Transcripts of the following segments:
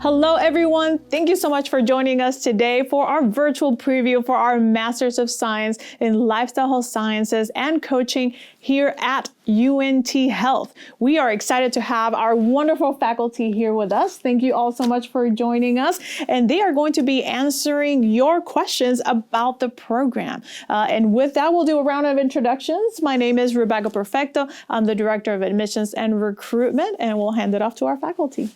Hello, everyone. Thank you so much for joining us today for our virtual preview for our Masters of Science in Lifestyle Health Sciences and Coaching here at UNT Health. We are excited to have our wonderful faculty here with us. Thank you all so much for joining us. And they are going to be answering your questions about the program. And with that, we'll do a round of introductions. My name is Rebecca Perfecto. I'm the Director of Admissions and Recruitment, and we'll hand it off to our faculty.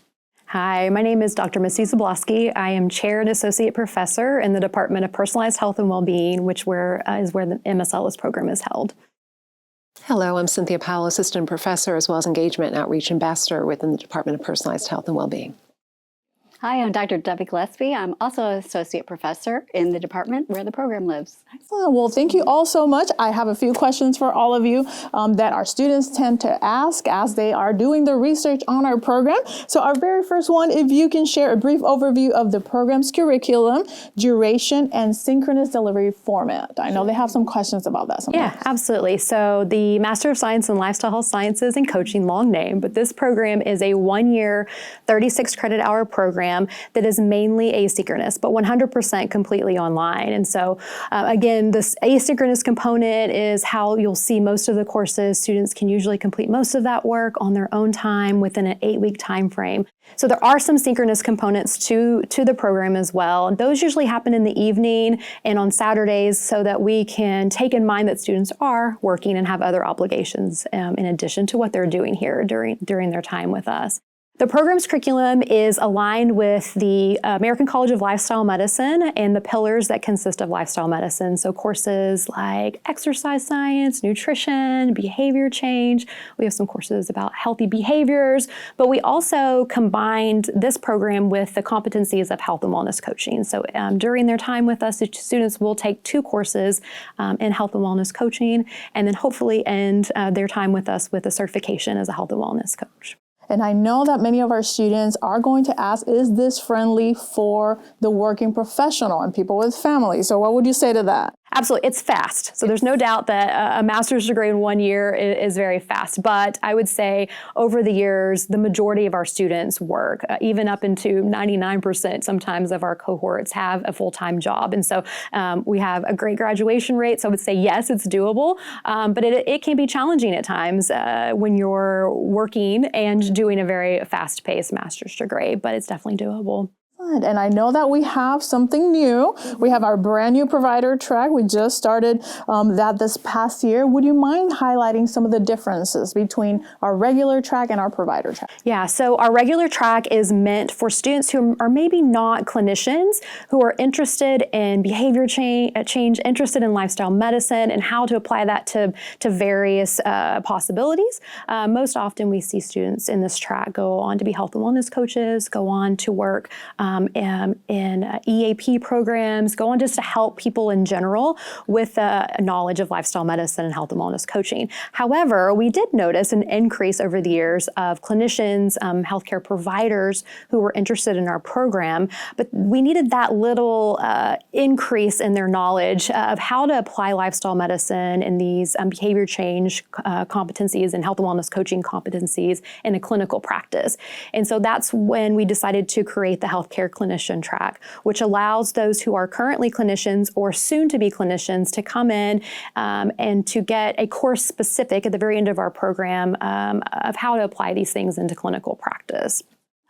Hi, my name is Dr. Missy Zablosky. I am Chair and Associate Professor in the Department of Personalized Health and Wellbeing, which is where the MSLS program is held. Hello, I'm Cynthia Powell, Assistant Professor as well as Engagement and Outreach Ambassador within the Department of Personalized Health and Wellbeing. Hi, I'm Dr. Debbie Gillespie. I'm also an Associate Professor in the department where the program lives. Excellent. Well, thank you all so much. I have a few questions for all of you that our students tend to ask as they are doing the research on our program. So our very first one, if you can share a brief overview of the program's curriculum, duration, and synchronous delivery format. I know they have some questions about that sometimes. Yeah, absolutely. So the Master of Science in Lifestyle Health Sciences and Coaching, long name, but this program is a 1-year, 36 credit hour program that is mainly asynchronous, but 100% completely online. And so again, this asynchronous component is how you'll see most of the courses. Students can usually complete most of that work on their own time within an 8-week time frame. So there are some synchronous components to the program as well. And those usually happen in the evening and on Saturdays so that we can take in mind that students are working and have other obligations in addition to what they're doing here during their time with us. The program's curriculum is aligned with the American College of Lifestyle Medicine and the pillars that consist of lifestyle medicine. So courses like exercise science, nutrition, behavior change. We have some courses about healthy behaviors, but we also combined this program with the competencies of health and wellness coaching. So during their time with us, the students will take 2 courses in health and wellness coaching, and then hopefully end their time with us with a certification as a health and wellness coach. And I know that many of our students are going to ask, is this friendly for the working professional and people with families? So what would you say to that? Absolutely. It's fast. So there's no doubt that a master's degree in 1 year is very fast. But I would say over the years, the majority of our students work, even up into 99% sometimes of our cohorts have a full-time job. And so we have a great graduation rate. So I would say, yes, it's doable. But it can be challenging at times when you're working and doing a very fast-paced master's degree. But it's definitely doable. And I know that we have something new. We have our brand new provider track. We just started that this past year. Would you mind highlighting some of the differences between our regular track and our provider track? Yeah, so our regular track is meant for students who are maybe not clinicians, who are interested in behavior change, interested in lifestyle medicine, and how to apply that to various possibilities. Most often we see students in this track go on to be health and wellness coaches, go on to work in EAP programs, go on just to help people in general with knowledge of lifestyle medicine and health and wellness coaching. However, we did notice an increase over the years of clinicians, healthcare providers who were interested in our program, but we needed that little increase in their knowledge of how to apply lifestyle medicine and these behavior change competencies and health and wellness coaching competencies in a clinical practice. And so that's when we decided to create the healthcare clinician track, which allows those who are currently clinicians or soon to be clinicians to come in and to get a course specific at the very end of our program of how to apply these things into clinical practice.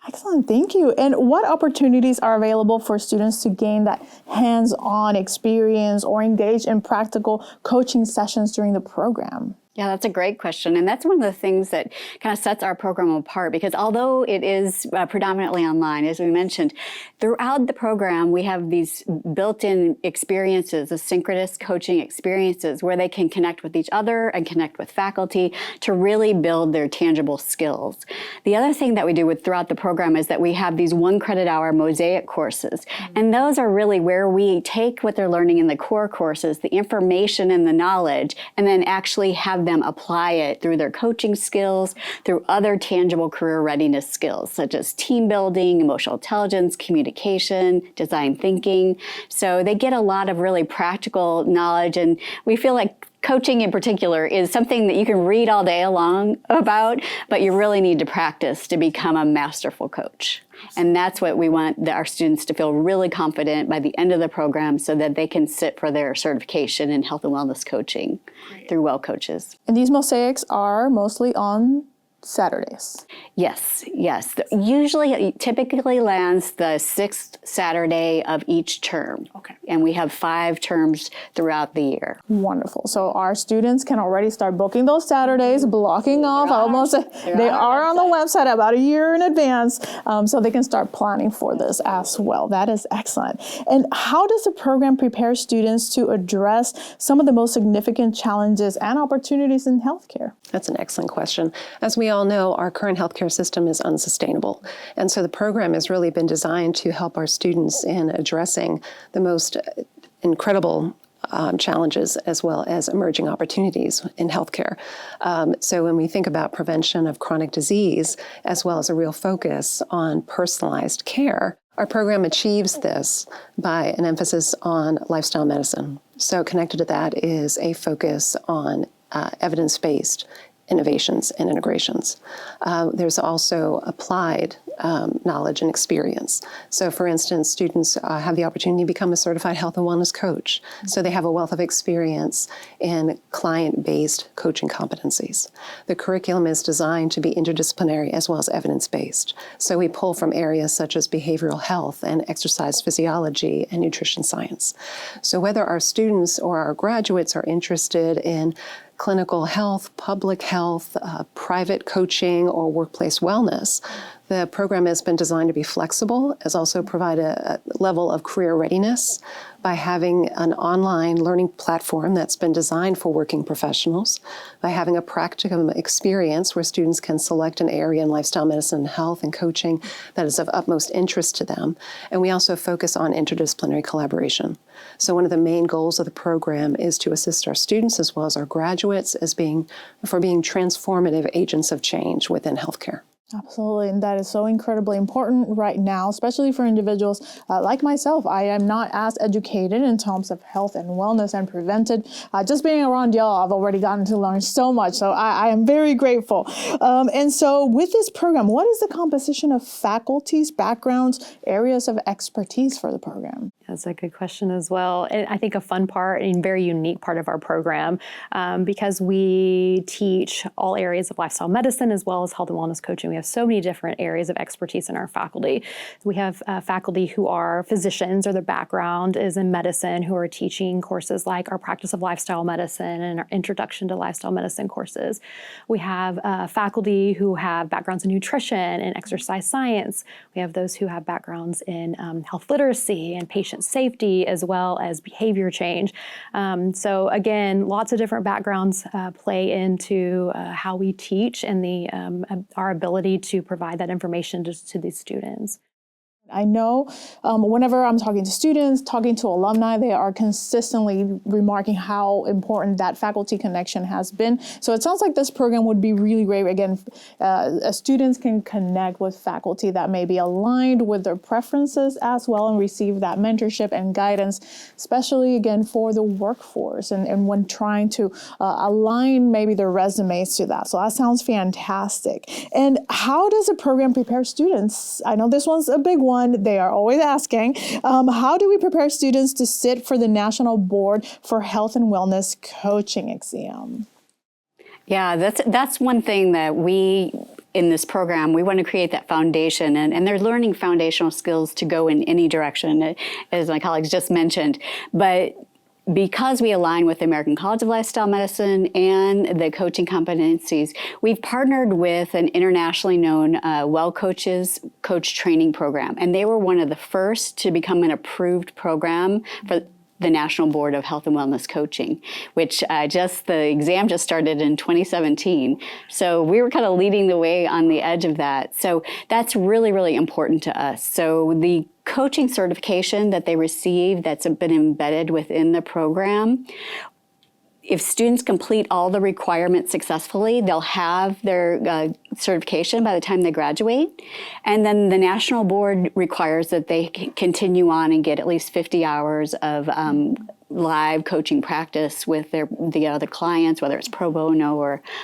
Excellent, thank you. And what opportunities are available for students to gain that hands-on experience or engage in practical coaching sessions during the program? Yeah, that's a great question. And that's one of the things that kind of sets our program apart, because although it is predominantly online, as we mentioned, throughout the program, we have these built-in experiences, the synchronous coaching experiences where they can connect with each other and connect with faculty to really build their tangible skills. The other thing that we do throughout the program is that we have these 1 credit hour mosaic courses. And those are really where we take what they're learning in the core courses, the information and the knowledge, and then actually have them apply it through their coaching skills, through other tangible career readiness skills, such as team building, emotional intelligence, communication, design thinking. So they get a lot of really practical knowledge, and we feel like coaching in particular is something that you can read all day long about, but you really need to practice to become a masterful coach. And that's what we want our students to feel really confident by the end of the program so that they can sit for their certification in health and wellness coaching through Well Coaches. And these mosaics are mostly on Saturdays. Yes. Usually, it typically lands the 6th Saturday of each term. Okay. And we have 5 terms throughout the year. Wonderful. So our students can already start booking those Saturdays, blocking off they are on the website about a year in advance, so they can start planning for this as well. That is excellent. And how does the program prepare students to address some of the most significant challenges and opportunities in healthcare? That's an excellent question. As we all know, our current healthcare system is unsustainable. And so the program has really been designed to help our students in addressing the most incredible challenges as well as emerging opportunities in healthcare. So when we think about prevention of chronic disease, as well as a real focus on personalized care, our program achieves this by an emphasis on lifestyle medicine. So connected to that is a focus on evidence-based innovations and integrations. There's also applied knowledge and experience. So for instance, students have the opportunity to become a certified health and wellness coach. So they have a wealth of experience in client-based coaching competencies. The curriculum is designed to be interdisciplinary as well as evidence-based. So we pull from areas such as behavioral health and exercise physiology and nutrition science. So whether our students or our graduates are interested in clinical health, public health, private coaching, or workplace wellness, the program has been designed to be flexible, as also provide a level of career readiness by having an online learning platform that's been designed for working professionals, by having a practicum experience where students can select an area in lifestyle medicine, health, and coaching that is of utmost interest to them. And we also focus on interdisciplinary collaboration. So one of the main goals of the program is to assist our students as well as our graduates being transformative agents of change within healthcare. Absolutely, and that is so incredibly important right now, especially for individuals like myself. I am not as educated in terms of health and wellness and prevented. Just being around y'all, I've already gotten to learn so much, so I am very grateful. And so with this program, what is the composition of faculties, backgrounds, areas of expertise for the program? That's a good question as well. And I think a fun part and very unique part of our program, because we teach all areas of lifestyle medicine as well as health and wellness coaching. We have so many different areas of expertise in our faculty. We have faculty who are physicians or their background is in medicine who are teaching courses like our practice of lifestyle medicine and our introduction to lifestyle medicine courses. We have faculty who have backgrounds in nutrition and exercise science. We have those who have backgrounds in health literacy and patient safety as well as behavior change. So again, lots of different backgrounds play into how we teach and our ability to provide that information to these students. I know whenever I'm talking to students, talking to alumni, they are consistently remarking how important that faculty connection has been. So it sounds like this program would be really great. Again, students can connect with faculty that may be aligned with their preferences as well and receive that mentorship and guidance, especially again for the workforce and when trying to align maybe their resumes to that. So that sounds fantastic. And how does the program prepare students? I know this one's a big one. They are always asking, how do we prepare students to sit for the National Board for Health and Wellness Coaching exam? Yeah, that's one thing that we, in this program, we want to create that foundation, and they're learning foundational skills to go in any direction, as my colleagues just mentioned. But because we align with the American College of Lifestyle Medicine and the coaching competencies, we've partnered with an internationally known Well Coaches coach training program. And they were one of the first to become an approved program for the National Board of Health and Wellness Coaching, which the exam just started in 2017. So we were kind of leading the way on the edge of that. So that's really, really important to us. So the coaching certification that they receive that's been embedded within the program if students complete all the requirements successfully, they'll have their certification by the time they graduate. And then the national board requires that they continue on and get at least 50 hours of live coaching practice with the other clients, whether it's pro bono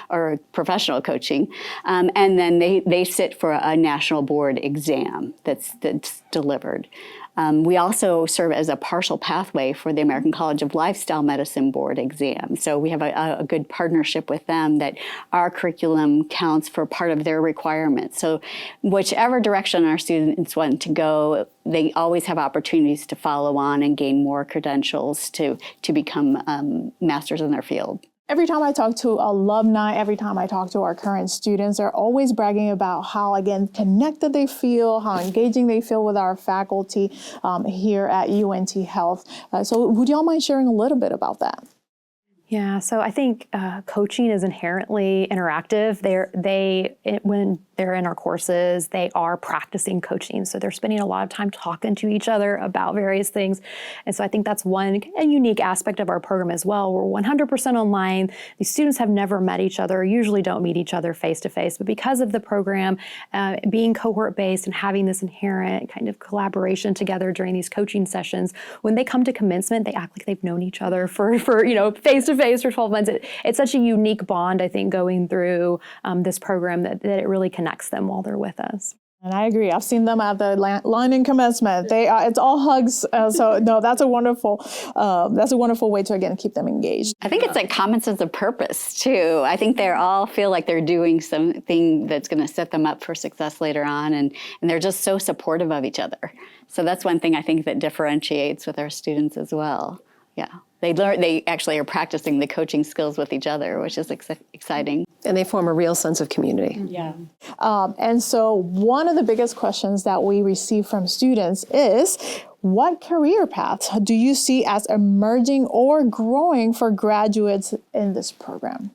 or professional coaching. And then they sit for a national board exam that's delivered. We also serve as a partial pathway for the American College of Lifestyle Medicine board exam. So we have a good partnership with them that our curriculum counts for part of their requirements. So whichever direction our students want to go, they always have opportunities to follow on and gain more credentials to become masters in their field. Every time I talk to alumni, every time I talk to our current students, they're always bragging about how, again, connected they feel, how engaging they feel with our faculty here at UNT Health. So would y'all mind sharing a little bit about that? Yeah, so I think coaching is inherently interactive. When they're in our courses, they are practicing coaching. So they're spending a lot of time talking to each other about various things. And so I think that's a unique aspect of our program as well. We're 100% online. These students have never met each other, usually don't meet each other face to face. But because of the program being cohort-based and having this inherent kind of collaboration together during these coaching sessions, when they come to commencement, they act like they've known each other for face to face for 12 months. It's such a unique bond, I think, going through this program that it really connects them while they're with us. And I agree. I've seen them at the line in commencement. It's all hugs. So no, that's a wonderful way to, again, keep them engaged. I think it's a common sense of purpose too. I think they all feel like they're doing something that's going to set them up for success later on, and they're just so supportive of each other. So that's one thing I think that differentiates with our students as well. Yeah. They actually are practicing the coaching skills with each other, which is exciting. And they form a real sense of community. Yeah. And so one of the biggest questions that we receive from students is, what career paths do you see as emerging or growing for graduates in this program?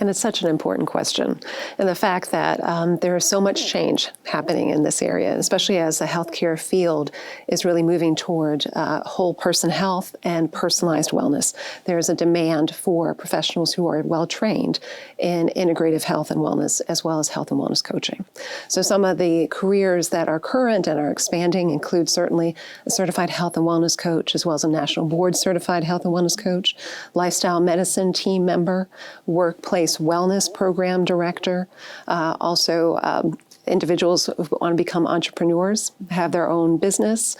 And it's such an important question. And the fact that there is so much change happening in this area, especially as the healthcare field is really moving toward whole person health and personalized wellness. There's a demand for professionals who are well trained in integrative health and wellness, as well as health and wellness coaching. So some of the careers that are current and are expanding include certainly a certified health and wellness coach, as well as a national board certified health and wellness coach, lifestyle medicine team member, workplace wellness program director, also individuals who want to become entrepreneurs, have their own business.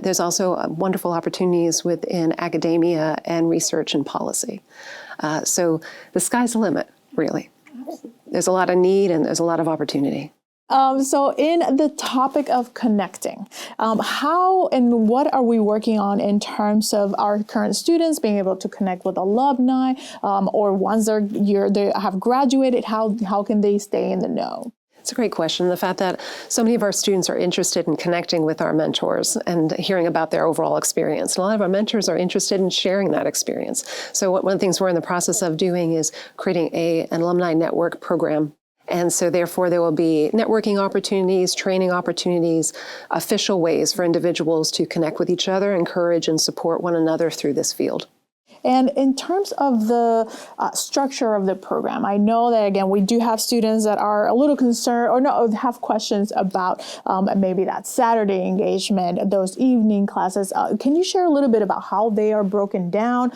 There's also wonderful opportunities within academia and research and policy. So the sky's the limit, really. There's a lot of need and there's a lot of opportunity. So in the topic of connecting, how and what are we working on in terms of our current students being able to connect with alumni, or once they have graduated, how can they stay in the know? It's a great question. The fact that so many of our students are interested in connecting with our mentors and hearing about their overall experience. And a lot of our mentors are interested in sharing that experience. So one of the things we're in the process of doing is creating an alumni network program. And so therefore there will be networking opportunities, training opportunities, official ways for individuals to connect with each other, encourage and support one another through this field. And in terms of the structure of the program, I know that, again, we do have students that are a little concerned or have questions about maybe that Saturday engagement, those evening classes. Can you share a little bit about how they are broken down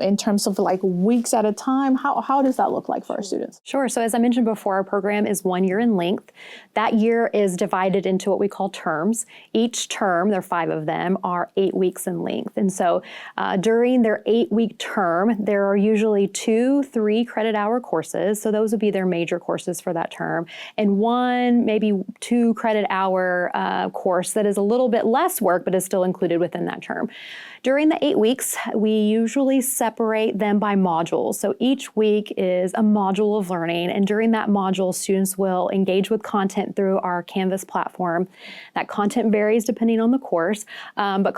in terms of like weeks at a time? How does that look like for our students? Sure. So as I mentioned before, our program is 1 year in length. That year is divided into what we call terms. Each term, there are 5 of them, are 8 weeks in length. And so during their 8-week term, there are usually 2 3 credit hour courses. So those would be their major courses for that term. And 1, maybe 2 credit hour course that is a little bit less work, but is still included within that term. During the 8 weeks, we usually separate them by modules. So each week is a module of learning. And during that module, students will engage with content through our Canvas platform. That content varies depending on the course, but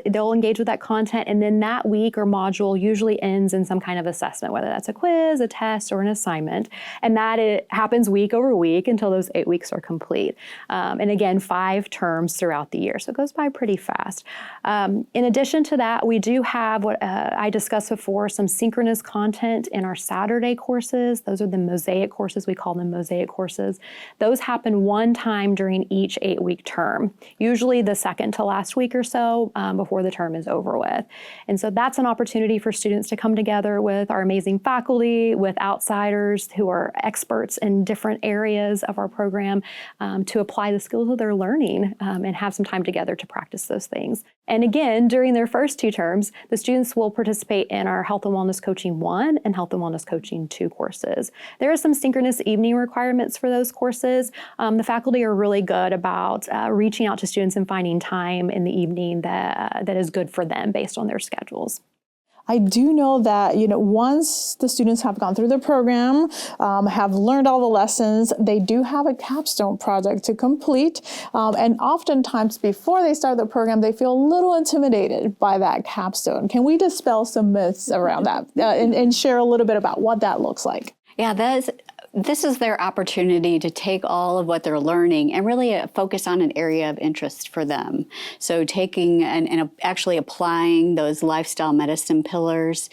they'll engage with that content. And then that week or module schedule usually ends in some kind of assessment, whether that's a quiz, a test, or an assignment. And that it happens week over week until those 8 weeks are complete. And again, 5 terms throughout the year. So it goes by pretty fast. In addition to that, we do have what I discussed before, some synchronous content in our Saturday courses. Those are the mosaic courses. We call them mosaic courses. Those happen one time during each 8-week term, usually the second to last week or so before the term is over with. And so that's an opportunity for students to come together with our amazing faculty, with outsiders who are experts in different areas of our program to apply the skills that they're learning and have some time together to practice those things. And again, during their first 2 terms, the students will participate in our Health and Wellness Coaching 1 and Health and Wellness Coaching 2 courses. There are some synchronous evening requirements for those courses. The faculty are really good about reaching out to students and finding time in the evening that is good for them based on their schedules. I do know that, once the students have gone through the program, have learned all the lessons, they do have a capstone project to complete. And oftentimes before they start the program, they feel a little intimidated by that capstone. Can we dispel some myths around that and share a little bit about what that looks like? Yeah, this is their opportunity to take all of what they're learning and really focus on an area of interest for them. So taking and actually applying those lifestyle medicine pillars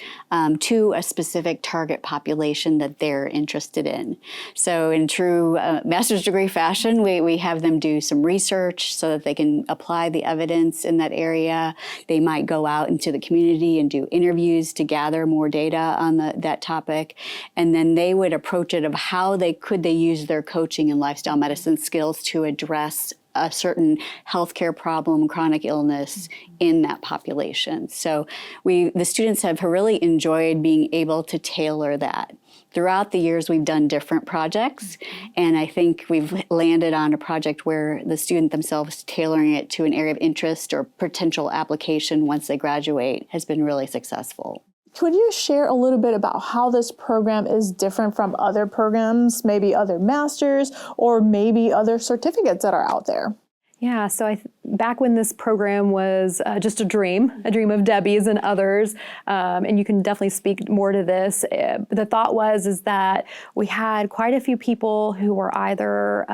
to a specific target population that they're interested in. So in true master's degree fashion, we have them do some research so that they can apply the evidence in that area. They might go out into the community and do interviews to gather more data on that topic. And then they would approach it of how they use their coaching and lifestyle medicine skills to address a certain healthcare problem, chronic illness in that population. So the students have really enjoyed being able to tailor that. Throughout the years, we've done different projects, and I think we've landed on a project where the student themselves tailoring it to an area of interest or potential application once they graduate has been really successful. Could you share a little bit about how this program is different from other programs, maybe other masters, or maybe other certificates that are out there? Yeah, so back when this program was just a dream of Debbie's and others, and you can definitely speak more to this, the thought is that we had quite a few people who were either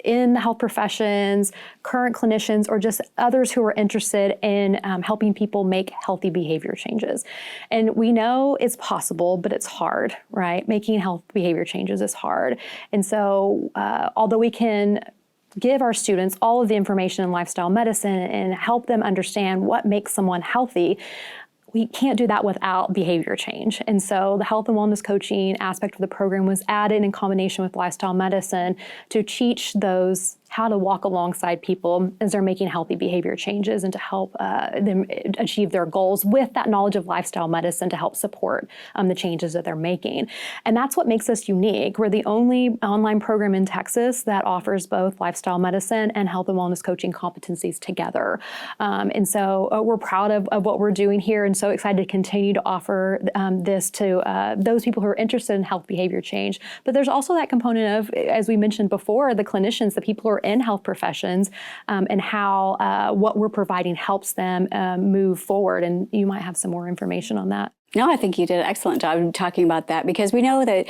in the health professions, current clinicians, or just others who are interested in helping people make healthy behavior changes. And we know it's possible, but it's hard, right? Making health behavior changes is hard. And so although we can give our students all of the information in lifestyle medicine and help them understand what makes someone healthy, we can't do that without behavior change. And so the health and wellness coaching aspect of the program was added in combination with lifestyle medicine to teach those how to walk alongside people as they're making healthy behavior changes and to help them achieve their goals with that knowledge of lifestyle medicine to help support the changes that they're making. And that's what makes us unique. We're the only online program in Texas that offers both lifestyle medicine and health and wellness coaching competencies together. And so we're proud of what we're doing here and so excited to continue to offer this to those people who are interested in health behavior change. But there's also that component of, as we mentioned before, the clinicians, the people who are in health professions, and how what we're providing helps them move forward. And you might have some more information on that. No, I think you did an excellent job talking about that because we know that,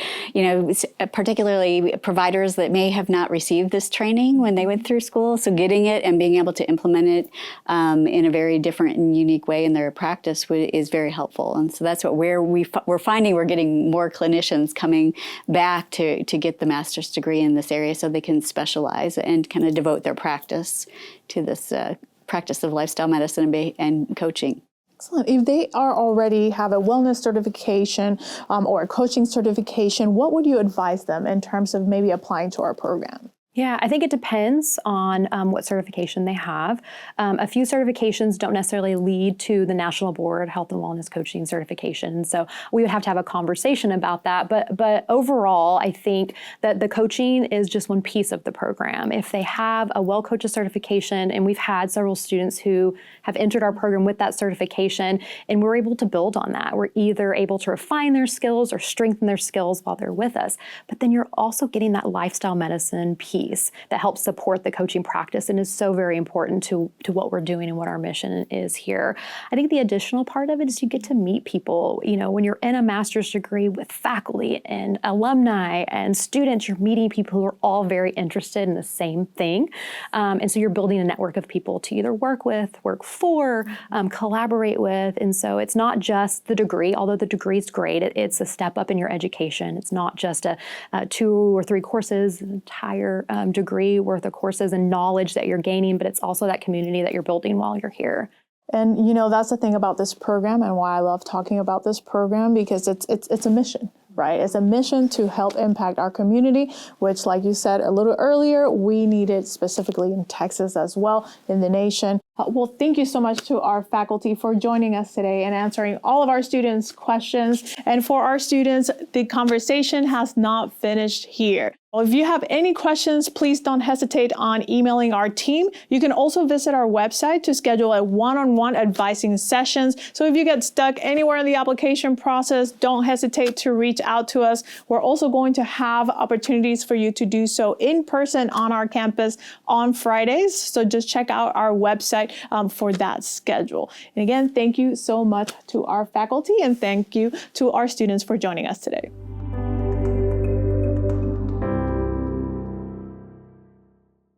particularly providers that may have not received this training when they went through school, so getting it and being able to implement it in a very different and unique way in their practice is very helpful. And so that's what we're finding we're getting more clinicians coming back to get the master's degree in this area so they can specialize and kind of devote their practice to this practice of lifestyle medicine and coaching. Excellent. If they already have a wellness certification or a coaching certification, what would you advise them in terms of maybe applying to our program? Yeah, I think it depends on what certification they have. A few certifications don't necessarily lead to the National Board Health and Wellness Coaching certification. So we would have to have a conversation about that. But overall, I think that the coaching is just one piece of the program. If they have a Well Coaches certification, and we've had several students who have entered our program with that certification, and we're able to build on that. We're either able to refine their skills or strengthen their skills while they're with us. But then you're also getting that lifestyle medicine piece piece that helps support the coaching practice and is so very important to what we're doing and what our mission is here. I think the additional part of it is you get to meet people. You know, when you're in a master's degree with faculty and alumni and students, you're meeting people who are all very interested in the same thing. And so you're building a network of people to either work with, work for, collaborate with. And so it's not just the degree, although the degree is great. It's a step up in your education. It's not just a 2 or 3 courses, an entire degree worth of courses and knowledge that you're gaining, but it's also that community that you're building while you're here. And you know, that's the thing about this program and why I love talking about this program, because it's a mission, right? It's a mission to help impact our community, which, like you said a little earlier, we need it specifically in Texas as well, in the nation. Well, thank you so much to our faculty for joining us today and answering all of our students' questions. And for our students, the conversation has not finished here. Well, if you have any questions, please don't hesitate on emailing our team. You can also visit our website to schedule a one-on-one advising sessions. So if you get stuck anywhere in the application process, don't hesitate to reach out to us. We're also going to have opportunities for you to do so in person on our campus on Fridays. So just check out our website for that schedule. And again, thank you so much to our faculty and thank you to our students for joining us today.